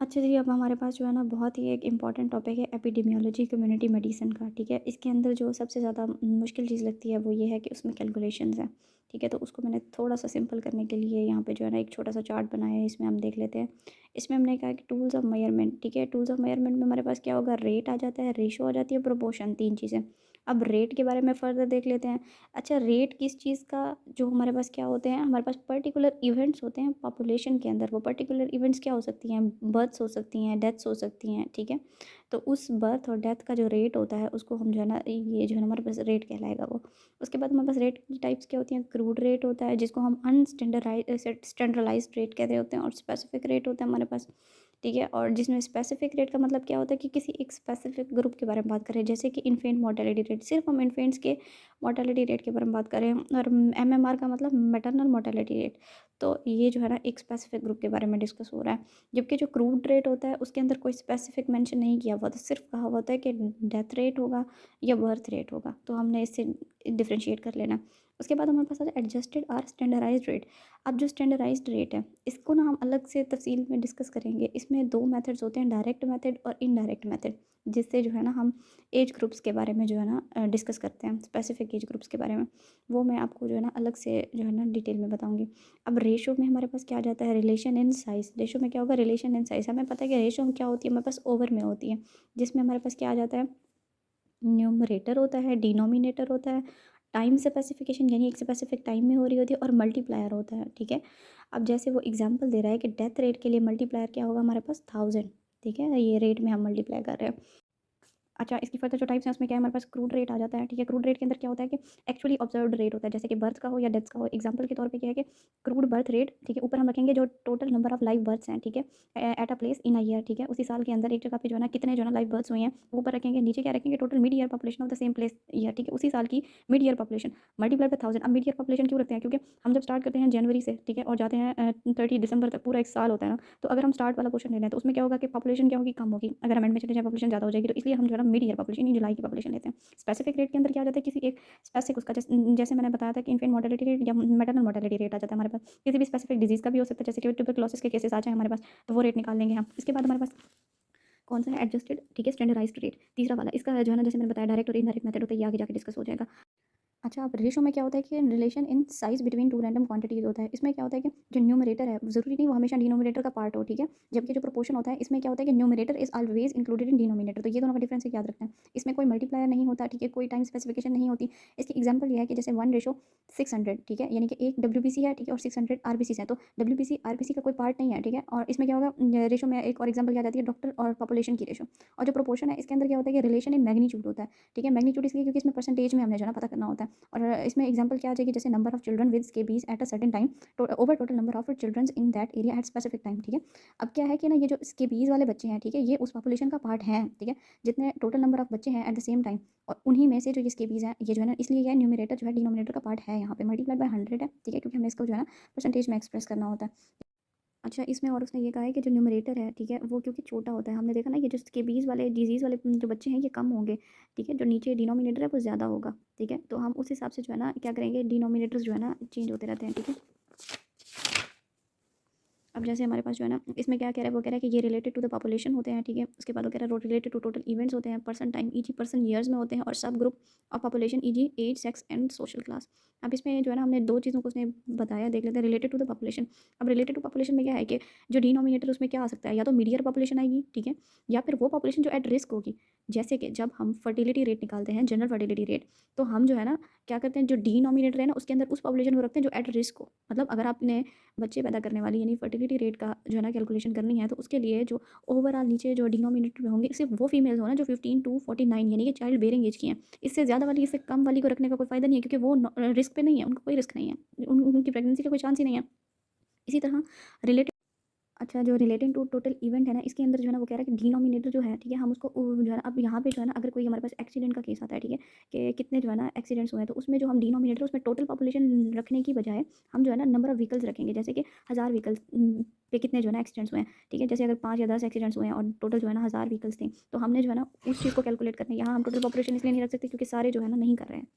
अच्छा जी, अब हमारे पास जो है ना बहुत ही एक इम्पॉर्टेंट टॉपिक है एपिडेमियोलॉजी कम्युनिटी मेडिसिन का, ठीक है। इसके अंदर जो सबसे ज़्यादा मुश्किल चीज़ लगती है वो ये है कि उसमें कैलकुलेशंस हैं, ठीक है। तो उसको मैंने थोड़ा सा सिंपल करने के लिए यहाँ पे जो है ना एक छोटा सा चार्ट बनाया है, इसमें हम देख लेते हैं। इसमें हमने कहा कि टूल्स ऑफ मेजरमेंट, ठीक है। टूल्स ऑफ मेजरमेंट में हमारे पास क्या होगा, रेट आ जाता है, रेशो आ जाती है, प्रोपोर्शन, 3 चीज़ें। अब रेट के बारे में फ़र्दर देख लेते हैं। अच्छा, रेट किस चीज़ का, जो हमारे पास क्या होते हैं, हमारे पास पर्टिकुलर इवेंट्स होते हैं पॉपुलेशन के अंदर। वो पर्टिकुलर इवेंट्स क्या हो सकती हैं, बर्थ्स हो सकती हैं, डेथ्स हो सकती हैं, ठीक है। तो उस बर्थ और डेथ का जो रेट होता है उसको हम जो है ना, ये जो है ना हमारे पास रेट कहलाएगा वो। उसके बाद हमारे पास रेट की टाइप्स क्या होती हैं, क्रूड रेट होता है जिसको हम स्टैंडर्डाइज्ड रेट कह रहे होते हैं, और स्पेसिफिक रेट होता है हमारे पास, ठीक है। और जिसमें स्पेसिफिक रेट का मतलब क्या होता है कि किसी एक स्पेसिफिक ग्रुप के बारे में बात करें, जैसे कि इन्फेंट मोर्टेलिटी रेट, सिर्फ हम इन्फेंट्स के मोर्टेलिटी रेट के बारे में बात करें। और एमएमआर का मतलब मैटरनल मोर्टेलिटी रेट। तो ये जो है ना एक स्पेसिफिक ग्रुप के बारे में डिस्कस हो रहा है। जबकि जो क्रूड रेट होता है उसके अंदर कोई स्पेसिफिक मेंशन नहीं किया हुआ, तो सिर्फ कहा हुआ होता है कि डेथ रेट होगा या बर्थ रेट होगा, तो हमने इससे डिफ्रेंशिएट कर लेना। उसके बाद हमारे पास आता है एडजस्टेड और स्टैंडर्डाइज्ड रेट। अब जो स्टैंडर्डाइज्ड रेट है इसको ना हम अलग से तफसील में डिस्कस करेंगे। इसमें 2 मेथड्स होते हैं, डायरेक्ट मेथड और इनडायरेक्ट मेथड, जिससे जो है ना हम एज ग्रुप्स के बारे में जो है ना डिस्कस करते हैं, स्पेसिफिक एज ग्रुप्स के बारे में। वो मैं आपको जो है ना अलग से जो है ना डिटेल में बताऊंगी। अब रेशो में हमारे पास क्या आ जाता है, रिलेशन इन साइज़। रेशो में क्या होगा, रिलेशन इन साइज़। हमें पता है कि रेशो क्या होती है, हमारे पास ओवर में होती है, जिसमें हमारे पास क्या आ जाता है, न्यूमरेटर होता है, डिनोमिनेटर होता है, टाइम स्पेसिफिकेशन यानी एक स्पेसिफिक टाइम में हो रही होती है, और मल्टीप्लायर होता है, ठीक है। अब जैसे वो एग्जांपल दे रहा है कि डेथ रेट के लिए मल्टीप्लायर क्या होगा हमारे पास, 1000, ठीक है। ये रेट में हम मल्टीप्लाई कर रहे हैं। अच्छा, इसकी फर्दर जो टाइप्स हैं उसमें क्या है, हमारे पास क्रूड रेट आ जाता है, ठीक है। क्रूड रेट के अंदर क्या होता है कि एक्चुअली ऑब्जर्व्ड रेट होता है, जैसे कि बर्थ का हो या डेथ्स का हो। एग्जांपल के तौर पे क्या है कि क्रूड बर्थ रेट, ठीक है, ऊपर हम रखेंगे जो total number of live births हैं, ठीक है, at a place in a year, ठीक है। उसी साल के अंदर एक जगह पे जो है ना कितने जो है ना लाइव बर्थ्स हुए हैं वो ऊपर रखेंगे। नीचे क्या रखेंगे, total mid year population of the same place year, ठीक है, उसी साल की mid year population multiply by 1000। अब मिड ईयर पॉपुलेशन क्यों रखते हैं, क्योंकि हम जब स्टार्ट करते हैं जनवरी से, ठीक है, और जाते हैं 30 दिसंबर तक, पूरा एक साल होता है ना। तो अगर हम स्टार्ट वाला क्वेश्चन ले रहे हैं तो उसमें क्या होगा कि पॉपुलेशन क्या होगी, कम होगी। अगर हम एंड में चले जाए पॉपुलेशन ज़्यादा हो जाएगी, तो इसलिए हम जो है ना मिड ईयर पॉपुलेशन, जुलाई की पॉपुलेशन लेते हैं। स्पेसिफिक रेट के अंदर क्या आ जाता है, किसी एक स्पेसिफिक उसका, जैसे मैंने बताया था कि इन्फेंट मोर्टेलिटी रेट या मैटरनल मोर्टेलिटी रेट आ जाता है हमारे पास। किसी भी स्पेसिफिक डिजीज़ का भी हो सकता है, जैसे कि ट्यूबरक्लोसिस के केसेस आ जाए हमारे पास, तो वो रेट निकाल लेंगे हम। इसके बाद हमारे पास कौन सा है, एडजस्टेड, ठीक है, स्टैंडर्डाइज्ड रेट, तीसरा वाला। इसका जो है ना जैसे मैंने बताया डायरेक्ट और इनडायरेक्ट मेथड होता है, ये आगे जाके डिस्कस हो जाएगा। अच्छा, अब रेशो में क्या होता है कि relation in size between two random quantities होता है। इसमें क्या होता है कि जो न्यूमरेटर है ज़रूरी नहीं वो हमेशा डिनोमिनेटर का पार्ट हो, ठीक है। जबकि जो प्रोपोर्शन होता है इसमें क्या होता है कि numerator is always included in denominator. तो ये दोनों का डिफरेंस याद रखना है। इसमें कोई मल्टीप्लायर नहीं होता, ठीक है, कोई टाइम स्पेसिफिकेशन नहीं होती। इसकी एग्जाम्पल ये है कि जैसे 1:600, ठीक है, यानी कि एक WBC है, ठीक है, और 600 RBC है। तो WBC RBC का कोई पार्ट नहीं है, ठीक है। और इसमें क्या होगा, रेशो में एक और एग्जाम्पल क्या जाती है, डॉक्टर और पॉपुलेशन की रेशो। और जो प्रोपोर्शन है इसके अंदर क्या होता है कि रिलेशन इन मैग्नीट्यूड होता है, ठीक है। मैग्नीट्यूड इसलिए क्योंकि इसमें परसेंटेज में हमने जो है ना पता करना होता है। और इसमें एग्जांपल क्या आ जाएगी, जैसे number of children with scabies at a certain time over total number of children in that area at specific time, ठीक है। अब क्या है कि ना ये जो स्केबीज वाले बच्चे हैं, ठीक है, ये उस पॉपुलेशन का पार्ट हैं, ठीक है, जितने टोटल नंबर ऑफ बच्चे हैं एट द सेम टाइम। और उन्हीं में से जो ये स्केबीज हैं ये जो है ना, इसलिए यह न्यूमरेटर जो है डिनोमिनेटर का पार्ट है, यहाँ पे मल्टीप्लाई बाय 100 है, ठीक है, क्योंकि हमें इसको जो है ना परसेंटेज में एक्सप्रेस करना होता है। अच्छा, इसमें और उसने ये कहा है कि जो न्यूमरेटर है, ठीक है, वो क्योंकि छोटा होता है, हमने देखा ना ये जो स्केबीज वाले डिजीज़ वाले जो बच्चे हैं ये कम होंगे, ठीक है। जो नीचे डिनोमिनेटर है वो ज़्यादा होगा, ठीक है। तो हम उस हिसाब से जो है ना क्या करेंगे, डिनोमिनेटर्स जो है ना चेंज होते रहते हैं, ठीक है। अब जैसे हमारे पास जो है ना इसमें क्या कह रहा है, वो कह रहा है कि ये रिलेटेड टू द पॉपुलेशन होते हैं, ठीक है। उसके बाद वो कह रहा है रिलेटेड टू टोटल इवेंट्स होते हैं, person time e g person years में होते हैं, और sub group of population e g age sex and social class. अब इसमें जो है ना हमने 2 चीज़ों को उसने बताया, देख लेते हैं। Related to the population. अब रिलेटेड टू पॉपुलेशन में क्या है कि जो डिनोमिनेटर उसमें क्या आ सकता है, या तो मीडियर पॉपुलेशन आएगी, ठीक है, या फिर वो पॉपुलेशन जो एट रिस्क होगी। जैसे कि जब हम फर्टिलिटी रेट निकालते हैं, जनरल फर्टिलिटी रेट, तो हम जो है ना क्या करते हैं, जो डिनोमिनेटर है ना उसके अंदर उस पॉपुलेशन को रखते हैं जो एट रिस्क हो। मतलब अगर आपने बच्चे पैदा करने वाली यानी फर्टिलिटी रेट का जो है ना कैलकुलेशन करनी है, तो उसके लिए जो ओवरऑल नीचे जो डिनोमिनेटर में होंगे सिर्फ वो फीमेल्स हो ना जो 15 to 49 यानी कि चाइल्ड बेरिंग एज की हैं। इससे ज़्यादा वाली, इससे कम वाली को रखने का कोई फ़ायदा नहीं है, क्योंकि वो रिस्क पे नहीं है, उनको कोई रिस्क नहीं है, उनकी प्रेगनेंसी का कोई चांस ही नहीं है। इसी तरह रिलेटेड। अच्छा, जो रिलेटिंग टू टोटल इवेंट है ना इसके अंदर जो है ना वो कह रहा है कि डिनोमिनेटर जो है, ठीक है, हम उसको जो है ना, अब यहाँ पे जो है ना अगर कोई हमारे पास एक्सीडेंट का केस आता है, ठीक है, कि कितने जो है ना एक्सीडेंट्स हुए हैं, तो उसमें जो हम डिनोमिनेटर उसमें टोटल पॉपुलेशन रखने की बजाय हम जो है ना नंबर ऑफ व्हीकल्स रखेंगे। जैसे कि 1000 व्हीकल्स पे कितने जो है ना एक्सीडेंट्स हुए हैं, ठीक है। जैसे अगर 5 या 10 एक्सीडेंट्स हुए हैं और टोटल जो है ना 1000 व्हीकल्स थे, तो हमने जो है ना उस चीज़ को कैलकुलेट करना है। यहाँ हम टोटल पॉपुलेशन इसलिए नहीं रख सकते क्योंकि सारे जो है ना नहीं कर रहे हैं।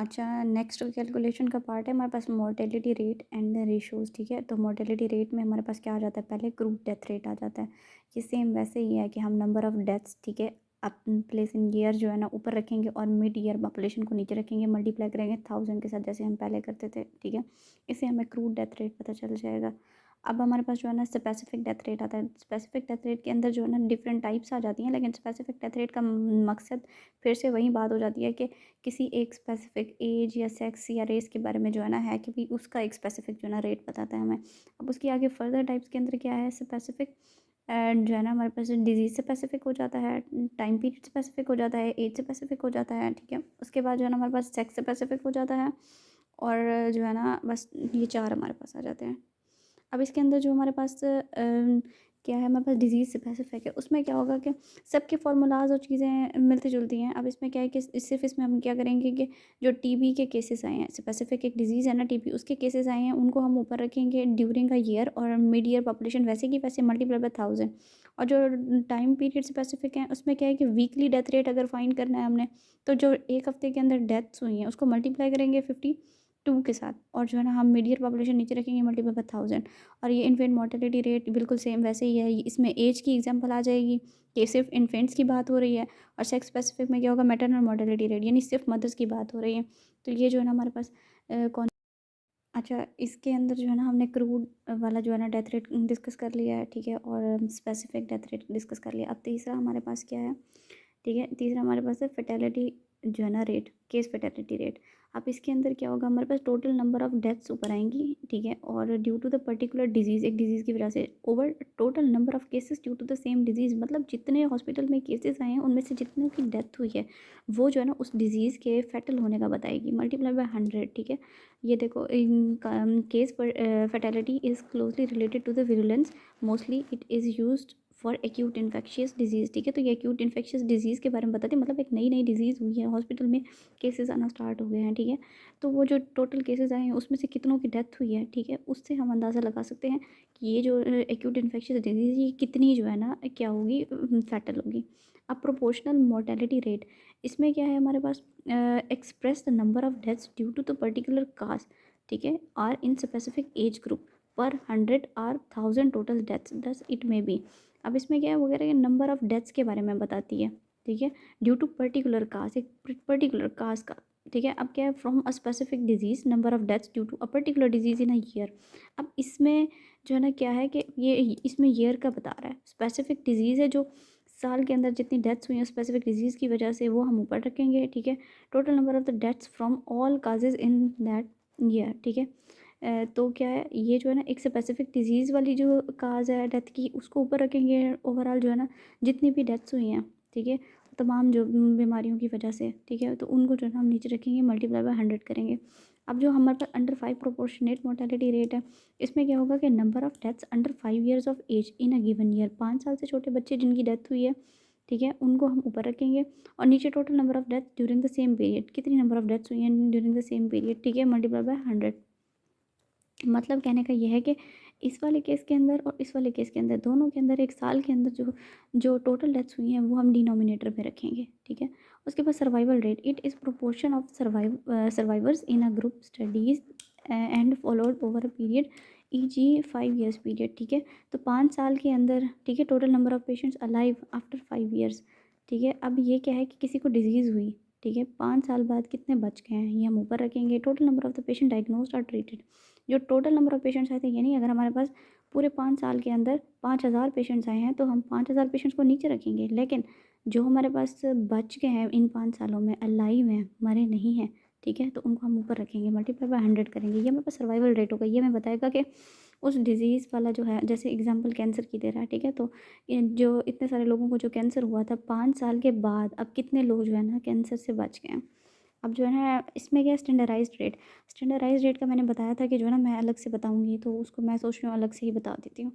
अच्छा, नेक्स्ट कैलकुलेशन का पार्ट है हमारे पास मोर्टेलिटी रेट एंड रेशोज़, ठीक है। तो मोर्टेलिटी रेट में हमारे पास क्या आ जाता है, पहले क्रूड डेथ रेट आ जाता है। ये सेम वैसे ही है कि हम नंबर ऑफ़ डेथ्स, ठीक है, अप प्लेस इन ईयर जो है ना ऊपर रखेंगे और मिड ईयर पॉपुलेशन को नीचे रखेंगे, मल्टीप्लाई करेंगे 1000 के साथ जैसे हम पहले करते थे, ठीक है। इससे हमें क्रूड डेथ रेट पता चल जाएगा। अब हमारे पास जो है ना स्पेसिफिक डेथ रेट आता है। स्पेसिफिक डेथ रेट के अंदर जो है ना डिफरेंट टाइप्स आ जाती हैं, लेकिन स्पेसिफिक डेथ रेट का मकसद फिर से वही बात हो जाती है कि किसी एक स्पेसिफिक एज या सेक्स या रेस के बारे में जो है ना है कि भी उसका एक स्पेसिफिक जो है ना रेट बताता है हमें। अब उसकी आगे फर्दर टाइप्स के अंदर क्या है, स्पेसिफिक एंड जो है ना हमारे पास डिजीज़ स्पेसिफिक हो जाता है, टाइम पीरियड स्पेसिफिक हो जाता है, एज स्पेसिफिक हो जाता है, ठीक है। उसके बाद जो है ना हमारे पास सेक्स स्पेसिफिक हो जाता है, और जो है ना बस ये चार हमारे पास आ जाते हैं। अब इसके अंदर जो हमारे पास क्या है, हमारे पास डिजीज़ स्पेसिफिक है। उसमें क्या होगा कि सबके फार्मूलाज और चीज़ें मिलती जुलती हैं। अब इसमें क्या है कि सिर्फ इसमें हम क्या करेंगे कि जो टीबी के केसेस आए हैं, स्पेसिफिक एक डिजीज़ है ना टीबी, उसके केसेस आए हैं उनको हम ऊपर रखेंगे ड्यूरिंग अ ईयर, और मिड ईयर पॉपुलेशन वैसे की वैसे मल्टीप्लाई बाय 1000। और जो टाइम पीरियड स्पेसिफिक है उसमें क्या है कि वीकली डेथ रेट अगर फाइंड करना है हमने, तो जो एक हफ्ते के अंदर डेथ्स हुई हैं उसको मल्टीप्लाई करेंगे 52 के साथ, और जो है ना हम मिड ईयर पॉपुलेशन नीचे रखेंगे मल्टीप्लाई बाय 1000। और ये इन्फेंट मोर्टेलिटी रेट बिल्कुल सेम वैसे ही है। इसमें एज की एग्जांपल आ जाएगी कि सिर्फ इन्फेंट्स की बात हो रही है, और सेक्स स्पेसिफिक में क्या होगा, मैटरनल मोर्टेलिटी रेट यानी सिर्फ मदर्स की बात हो रही है। तो ये जो है ना हमारे पास कौन, अच्छा, इसके अंदर जो है ना हमने क्रूड वाला जो है ना डेथ रेट डिस्कस कर लिया है, ठीक है, और स्पेसिफिक डेथ रेट डिस्कस कर लिया। अब तीसरा हमारे पास क्या है, ठीक है, तीसरा हमारे पास है फर्टेलिटी जो है ना रेट, केस फर्टेलिटी रेट। अब इसके अंदर क्या होगा, हमारे पास टोटल नंबर ऑफ़ डेथ्स ऊपर आएंगी, ठीक है, और due to the particular disease, एक डिजीज़ की वजह से, over total number of cases due to the same disease, मतलब जितने हॉस्पिटल में केसेस आए हैं उनमें से जितनों की डेथ हुई है वो जो है ना उस डिजीज़ के फैटल होने का बताएगी, मल्टीप्लाई बाय 100, ठीक है। ये देखो, in case fatality is closely related to the virulence, mostly it is used for acute infectious disease, ठीक है। तो ये एक्यूट इन्फेक्शियस डिजीज़ के बारे में बताते हैं, मतलब एक नई नई डिजीज़ हुई है हॉस्पिटल में, केसेस आना स्टार्ट हो गए हैं, ठीक है। तो वो जो टोटल केसेस आए हैं उसमें से कितनों की डेथ हुई है, ठीक है, उससे हम अंदाज़ा लगा सकते हैं कि ये जो एक्यूट इन्फेक्शियस डिजीज़ ये कितनी जो है ना क्या होगी, फैटल होगी। अब प्रोपोर्शनल मोर्टेलिटी रेट, इसमें क्या है हमारे पास, express the number of deaths due to the particular cause, ठीक है, or in specific age group पर 100 आर 1000 टोटल डेथ्स दस इट मे बी। अब इसमें क्या है वगैरह ये नंबर ऑफ़ डेथ्स के बारे में बताती है, ठीक है, ड्यू टू पर्टिकुलर काज, एक पर्टिकुलर काज का, ठीक है। अब क्या है, from a specific disease number of deaths due to a particular disease in a year. अब इसमें जो है ना क्या है कि ये इसमें ईयर का बता रहा है, स्पेसिफिक डिजीज़ है जो साल के अंदर जितनी डेथ्स हुई हैं स्पेसिफिक डिजीज़ की वजह से वो हम ऊपर रखेंगे, ठीक है। Total number of the deaths from all causes in that year, ठीक है। तो क्या है, ये जो है ना एक स्पेसिफिक डिजीज़ वाली जो काज है डेथ की उसको ऊपर रखेंगे, ओवरऑल जो है ना जितनी भी डेथ्स हुई हैं, ठीक है, तमाम जो बीमारियों की वजह से, ठीक है, तो उनको जो है ना हम नीचे रखेंगे, मल्टीप्लाई बाय 100 करेंगे। अब जो हमारे पास अंडर 5 प्रोपोर्शनेट मोर्टेलिटी रेट है, इसमें क्या होगा कि number of deaths under 5 years of age in a given year, 5 साल से छोटे बच्चे जिनकी डेथ हुई है, ठीक है, उनको हम ऊपर रखेंगे, और नीचे total number of death during the same period, कितनी नंबर ऑफ़ डेथ्स हुई हैं ड्यूरिंग द सेम पीरियड, ठीक है, मल्टीप्लाई बाय 100। मतलब कहने का ये है कि इस वाले केस के अंदर और इस वाले केस के अंदर, दोनों के अंदर एक साल के अंदर जो जो टोटल डेथ्स हुई हैं वो हम डिनोमिनेटर में रखेंगे, ठीक है। उसके बाद survival rate, it is proportion of survivors in a group studies and followed over a period e g. 5 years period, ठीक है। तो 5 साल के अंदर, ठीक है, total number of patients alive after 5 years, ठीक है। अब ये क्या है कि किसी को डिजीज़ हुई, ठीक है, 5 साल बाद कितने बच गए हैं ये हम ऊपर रखेंगे। Total number of the patient diagnosed और ट्रीटेड, जो टोटल नंबर ऑफ़ पेशेंट्स आए थे, यानी अगर हमारे पास पूरे 5 साल के अंदर 5000 पेशेंट्स आए हैं तो हम 5000 पेशेंट्स को नीचे रखेंगे, लेकिन जो हमारे पास बच गए हैं इन 5 सालों में, अलाइव हैं, मरे नहीं हैं, ठीक है, तो उनको हम ऊपर रखेंगे, मल्टीप्लाई बाय 100 करेंगे। ये हमारे पास सर्वाइवल रेट होगा, ये हमें बताएगा कि उस डिज़ीज़ वाला जो है, जैसे एग्जांपल कैंसर की दे रहा है, ठीक है, तो ये जो इतने सारे लोगों को जो कैंसर हुआ था 5 साल के बाद, अब कितने लोग जो है ना कैंसर से बच गए हैं। अब जो है ना इसमें क्या है, स्टैंडर्डाइज्ड रेट, स्टैंडर्डाइज्ड रेट का मैंने बताया था कि जो है ना मैं अलग से बताऊंगी, तो उसको मैं सोच रही हूँ अलग से ही बता देती हूँ।